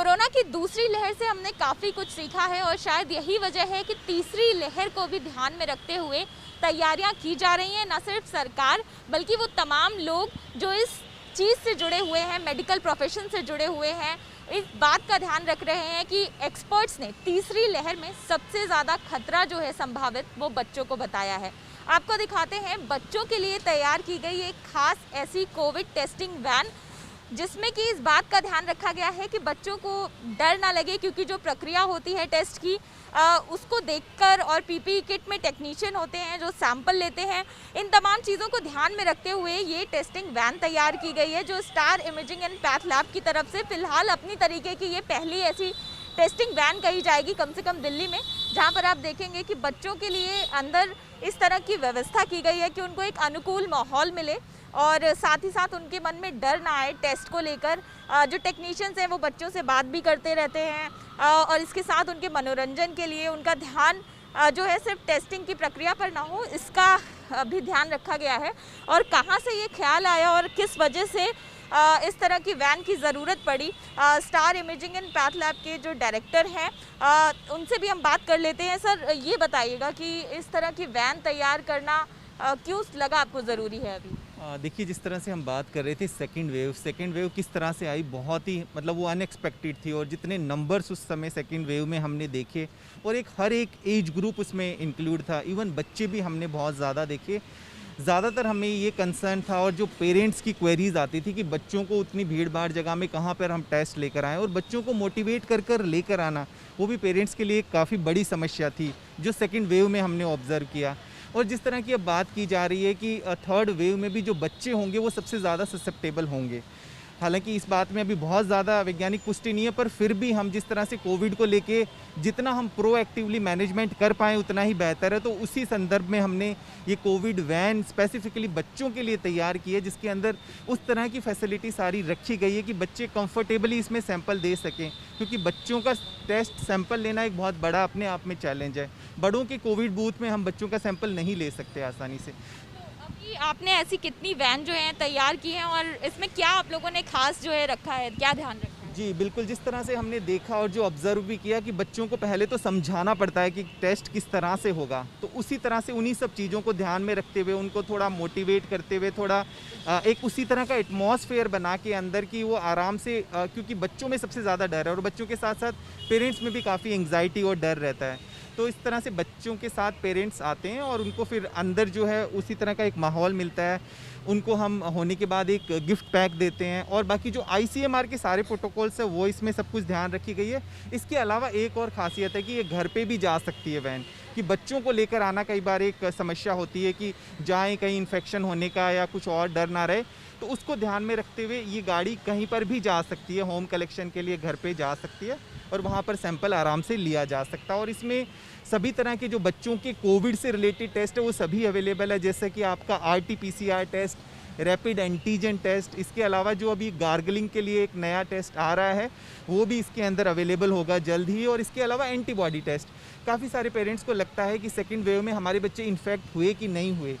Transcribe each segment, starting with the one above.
Corona की दूसरी लहर से हमने काफ़ी कुछ सीखा है और शायद यही वजह है कि तीसरी लहर को भी ध्यान में रखते हुए तैयारियां की जा रही हैं। न सिर्फ सरकार बल्कि वो तमाम लोग जो इस चीज़ से जुड़े हुए हैं, मेडिकल प्रोफेशन से जुड़े हुए हैं, इस बात का ध्यान रख रहे हैं कि एक्सपर्ट्स ने तीसरी लहर में सबसे ज़्यादा खतरा जो है संभावित, वो बच्चों को बताया है। आपको दिखाते हैं बच्चों के लिए तैयार की गई एक खास ऐसी कोविड टेस्टिंग वैन, जिसमें कि इस बात का ध्यान रखा गया है कि बच्चों को डर ना लगे, क्योंकि जो प्रक्रिया होती है टेस्ट की उसको देखकर, और पीपीई किट में टेक्नीशियन होते हैं जो सैंपल लेते हैं, इन तमाम चीज़ों को ध्यान में रखते हुए ये टेस्टिंग वैन तैयार की गई है, जो star imaging and path lab की तरफ से फिलहाल अपनी तरीके की ये पहली ऐसी टेस्टिंग वैन कही जाएगी, कम से कम दिल्ली में, जहाँ पर आप देखेंगे कि बच्चों के लिए अंदर इस तरह की व्यवस्था की गई है कि उनको एक अनुकूल माहौल मिले और साथ ही साथ उनके मन में डर ना आए टेस्ट को लेकर। जो टेक्नीशियंस हैं वो बच्चों से बात भी करते रहते हैं और इसके साथ उनके मनोरंजन के लिए उनका ध्यान जो है सिर्फ टेस्टिंग की प्रक्रिया पर ना हो, इसका भी ध्यान रखा गया है। और कहाँ से ये ख्याल आया और किस वजह से इस तरह की वैन की ज़रूरत पड़ी, star imaging and path lab के जो डायरेक्टर हैं उनसे भी हम बात कर लेते हैं। सर, ये बताइएगा कि इस तरह की वैन तैयार करना क्यों लगा आपको ज़रूरी है अभी? देखिए, जिस तरह से हम बात कर रहे थे सेकेंड वेव किस तरह से आई, बहुत ही मतलब वो अनएक्सपेक्टेड थी, और जितने नंबर्स उस समय सेकेंड वेव में हमने देखे, और हर एक एज ग्रुप उसमें इंक्लूड था, इवन बच्चे भी हमने बहुत ज़्यादा देखे। ज़्यादातर हमें ये कंसर्न था, और जो पेरेंट्स की क्वेरीज आती थी कि बच्चों को उतनी भीड़ भाड़ जगह में कहाँ पर हम टेस्ट लेकर आएँ, और बच्चों को मोटिवेट कर लेकर आना, वो भी पेरेंट्स के लिए काफ़ी बड़ी समस्या थी, जो सेकेंड वेव में हमने ऑब्ज़र्व किया। और जिस तरह की अब बात की जा रही है कि थर्ड वेव में भी जो बच्चे होंगे वो सबसे ज़्यादा ससेप्टेबल होंगे। हालांकि इस बात में अभी बहुत ज़्यादा वैज्ञानिक पुष्टि नहीं है, पर फिर भी हम जिस तरह से कोविड को लेके जितना हम प्रोएक्टिवली मैनेजमेंट कर पाएँ उतना ही बेहतर है। तो उसी संदर्भ में हमने ये कोविड वैन स्पेसिफिकली बच्चों के लिए तैयार की है, जिसके अंदर उस तरह की फैसिलिटी सारी रखी गई है कि बच्चे कंफर्टेबली इसमें सैंपल दे सकें, क्योंकि बच्चों का टेस्ट सैंपल लेना एक बहुत बड़ा अपने आप में चैलेंज है। बड़ों के कोविड बूथ में हम बच्चों का सैंपल नहीं ले सकते आसानी से। अभी आपने ऐसी कितनी वैन जो है तैयार की हैं और इसमें क्या आप लोगों ने खास जो है रखा है, क्या ध्यान रखा है? जी बिल्कुल, जिस तरह से हमने देखा और जो ऑब्जर्व भी किया कि बच्चों को पहले तो समझाना पड़ता है कि टेस्ट किस तरह से होगा, तो उसी तरह से उन्हीं सब चीज़ों को ध्यान में रखते हुए उनको थोड़ा मोटिवेट करते हुए थोड़ा एक उसी तरह का एटमॉस्फेयर बना के अंदर कि वो आराम से, क्योंकि बच्चों में सबसे ज़्यादा डर है और बच्चों के साथ साथ पेरेंट्स में भी काफ़ी एंग्जाइटी और डर रहता है। तो इस तरह से बच्चों के साथ पेरेंट्स आते हैं और उनको फिर अंदर जो है उसी तरह का एक माहौल मिलता है। उनको हम होने के बाद एक गिफ्ट पैक देते हैं, और बाकी जो आईसीएमआर के सारे प्रोटोकॉल्स है वो इसमें सब कुछ ध्यान रखी गई है। इसके अलावा एक और ख़ासियत है कि ये घर पे भी जा सकती है वैन, कि बच्चों को लेकर आना कई बार एक समस्या होती है कि जाएँ कहीं इन्फेक्शन होने का या कुछ और डर ना रहे, तो उसको ध्यान में रखते हुए ये गाड़ी कहीं पर भी जा सकती है, होम कलेक्शन के लिए घर पे जा सकती है और वहाँ पर सैंपल आराम से लिया जा सकता है। और इसमें सभी तरह के जो बच्चों के कोविड से रिलेटेड टेस्ट है वो सभी अवेलेबल है, जैसे कि आपका RT-PCR test, rapid antigen test, इसके अलावा जो अभी गार्गलिंग के लिए एक नया टेस्ट आ रहा है वो भी इसके अंदर अवेलेबल होगा जल्द ही, और इसके अलावा एंटीबॉडी टेस्ट। काफ़ी सारे पेरेंट्स को लगता है कि सेकेंड वेव में हमारे बच्चे इन्फेक्ट हुए कि नहीं हुए,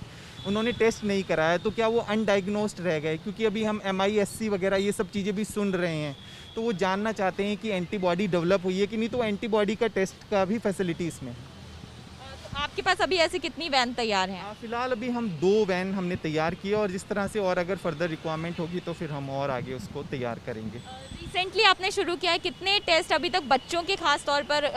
उन्होंने टेस्ट नहीं कराया तो क्या वो अनडायग्नोस्ड रह गए, क्योंकि अभी हम MISC वगैरह ये सब चीज़ें भी सुन रहे हैं, तो वो जानना चाहते हैं कि एंटीबॉडी डेवलप हुई है कि नहीं, तो एंटीबॉडी का टेस्ट का भी फैसिलिटी इसमें। तो आपके पास अभी ऐसी कितनी वैन तैयार हैं? फिलहाल अभी हम 2 वैन हमने तैयार की है, और जिस तरह से और अगर फर्दर रिक्वायरमेंट होगी तो फिर हम और आगे उसको तैयार करेंगे। रिसेंटली आपने शुरू किया है, कितने टेस्ट अभी तक बच्चों के खास तौर पर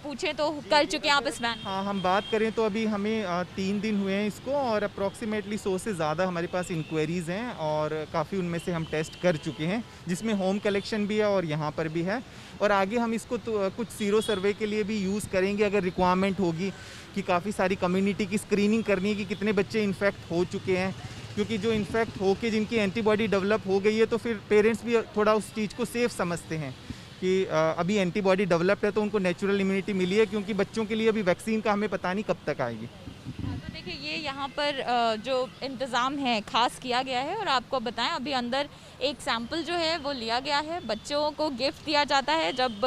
पूछें तो कर चुके हैं आप इस वैन? हाँ, हम बात करें तो अभी हमें 3 दिन हुए हैं इसको, और अप्रॉक्सीमेटली 100 से ज़्यादा हमारे पास इंक्वायरीज़ हैं, और काफ़ी उनमें से हम टेस्ट कर चुके हैं, जिसमें होम कलेक्शन भी है और यहाँ पर भी है। और आगे हम इसको तो कुछ सीरो सर्वे के लिए भी यूज़ करेंगे अगर रिक्वायरमेंट होगी, कि काफ़ी सारी कम्युनिटी की स्क्रीनिंग करनी है कि कितने बच्चे इन्फेक्ट हो चुके हैं, क्योंकि जो इन्फेक्ट हो के जिनकी एंटीबॉडी डेवलप हो गई है तो फिर पेरेंट्स भी थोड़ा उस चीज़ को सेफ़ समझते हैं कि अभी एंटीबॉडी डेवलप्ड है तो उनको नेचुरल इम्यूनिटी मिली है, क्योंकि बच्चों के लिए अभी वैक्सीन का हमें पता नहीं कब तक आएगी। तो देखिए, ये यहाँ पर जो इंतज़ाम है खास किया गया है, और आपको बताएं अभी अंदर एक सैंपल जो है वो लिया गया है, बच्चों को गिफ्ट दिया जाता है जब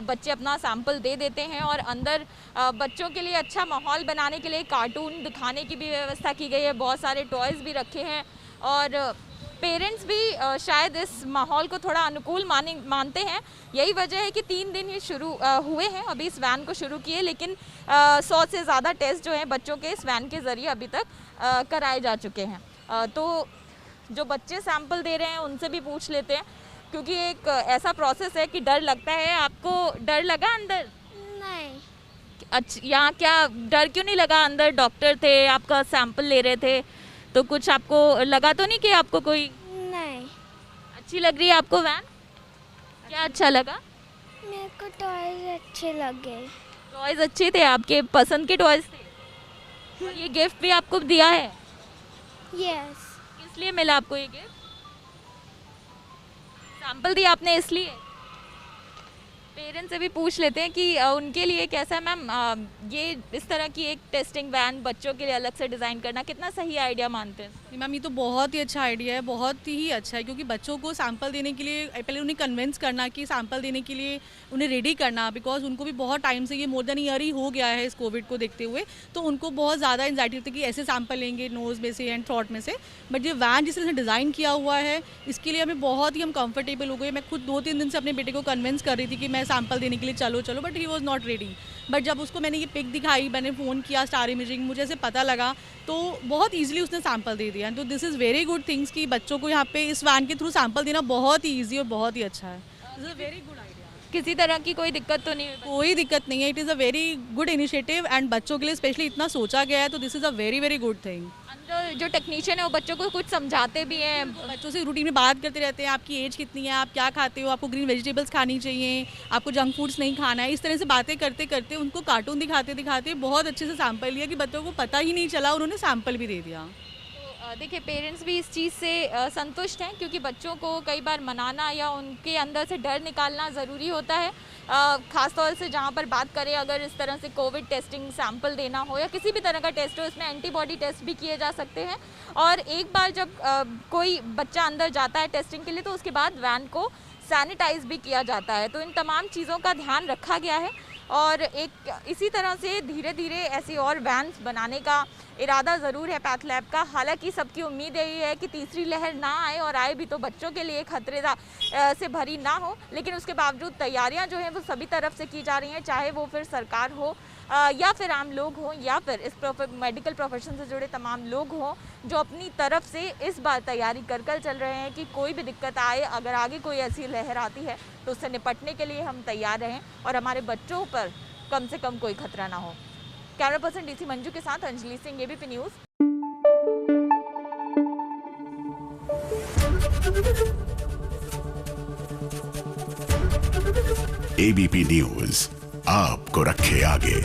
बच्चे अपना सैंपल दे देते हैं, और अंदर बच्चों के लिए अच्छा माहौल बनाने के लिए कार्टून दिखाने की भी व्यवस्था की गई है, बहुत सारे टॉयज़ भी रखे हैं, और पेरेंट्स भी शायद इस माहौल को थोड़ा अनुकूल मानते हैं। यही वजह है कि 3 दिन ही शुरू हुए हैं अभी इस वैन को शुरू किए, लेकिन 100 से ज़्यादा टेस्ट जो हैं बच्चों के इस वैन के ज़रिए अभी तक कराए जा चुके हैं। तो जो बच्चे सैंपल दे रहे हैं उनसे भी पूछ लेते हैं, क्योंकि एक ऐसा प्रोसेस है कि डर लगता है। आपको डर लगा अंदर? नहीं। अच्छा, यहाँ क्या डर क्यों नहीं लगा? अंदर डॉक्टर थे, आपका सैंपल ले रहे थे, तो कुछ आपको लगा तो नहीं कि आपको कोई? नहीं। अच्छी लग रही है आपको वैन? क्या अच्छा लगा? मेरे को टॉयज अच्छे लगे। टॉयज अच्छे थे, आपके पसंद के टॉयज थे? और ये गिफ्ट भी आपको दिया है? यस। किस लिए मिला आपको ये गिफ्ट? सैंपल दिया आपने इसलिए? पेरेंट्स से भी पूछ लेते हैं कि उनके लिए कैसा है मैम, ये इस तरह की एक टेस्टिंग वैन बच्चों के लिए अलग से डिज़ाइन करना कितना सही आइडिया मानते हैं? नहीं मैम, ये तो बहुत ही अच्छा आइडिया है, बहुत ही अच्छा है, क्योंकि बच्चों को सैंपल देने के लिए पहले उन्हें कन्विंस करना कि सैंपल देने के लिए उन्हें रेडी करना, बिकॉज उनको भी बहुत टाइम से, ये मोर देन ईयर ही हो गया है इस कोविड को देखते हुए, तो उनको बहुत ज़्यादा एंजाइटी होती है कि ऐसे सैंपल लेंगे नोज़ में से एंड थ्रॉट में से। बट ये वैन जिस तरह से डिज़ाइन किया हुआ है, इसके लिए हमें बहुत ही हम कंफर्टेबल हो गए। मैं खुद 2-3 दिन से अपने बेटे को कन्विंस कर रही थी कि मैं सैंपल देने के लिए चलो, but he was not ready. But जब उसको मैंने ये पिक दिखाई, मैंने फ़ोन किया स्टार इमेजिंग, मुझे ऐसे पता लगा, तो बहुत ईजिली उसने सैंपल दे दिया। तो this is very good things कि बच्चों को यहाँ पे इस वैन के थ्रू सैंपल देना बहुत ही ईजी और बहुत ही अच्छा है। This is very good idea. किसी तरह की कोई दिक्कत तो नहीं हुई? कोई दिक्कत नहीं है। It is a very good initiative and बच्चों के लिए स्पेशली इतना सोचा गया है, तो this is a very very good thing. अंदर जो टेक्नीशियन है वो बच्चों को कुछ समझाते भी हैं? बच्चों से रूटीन में बात करते रहते हैं, आपकी एज कितनी है, आप क्या खाते हो, आपको ग्रीन वेजिटेबल्स खानी चाहिए, आपको जंक फूड्स नहीं खाना है। इस तरह से बातें करते करते उनको कार्टून दिखाते दिखाते बहुत अच्छे से सैंपल लिया कि बच्चों को पता ही नहीं चला, उन्होंने सैंपल भी दे दिया। देखिए, पेरेंट्स भी इस चीज़ से संतुष्ट हैं, क्योंकि बच्चों को कई बार मनाना या उनके अंदर से डर निकालना ज़रूरी होता है। ख़ास तौर से जहाँ पर बात करें, अगर इस तरह से कोविड टेस्टिंग सैंपल देना हो या किसी भी तरह का टेस्ट हो, इसमें एंटीबॉडी टेस्ट भी किए जा सकते हैं। और एक बार जब कोई बच्चा अंदर जाता है टेस्टिंग के लिए, तो उसके बाद वैन को सैनिटाइज भी किया जाता है। तो इन तमाम चीज़ों का ध्यान रखा गया है और एक इसी तरह से धीरे धीरे ऐसी और वैन्स बनाने का इरादा ज़रूर है पैथ लैब का। हालांकि सबकी उम्मीद यही है कि तीसरी लहर ना आए, और आए भी तो बच्चों के लिए खतरे से भरी ना हो। लेकिन उसके बावजूद तैयारियां जो हैं वो सभी तरफ से की जा रही हैं, चाहे वो फिर सरकार हो या फिर आम लोग हों या फिर इस मेडिकल प्रोफेशन से जुड़े तमाम लोग हों, जो अपनी तरफ से इस बार तैयारी कर चल रहे हैं कि कोई भी दिक्कत आए, अगर आगे कोई ऐसी लहर आती है तो उससे निपटने के लिए हम तैयार रहें और हमारे बच्चों पर कम से कम कोई खतरा ना हो। कैमरा पर्सन डीसी मंजू के साथ Anjali Singh, ABP news. ABP news आपको रखे आगे।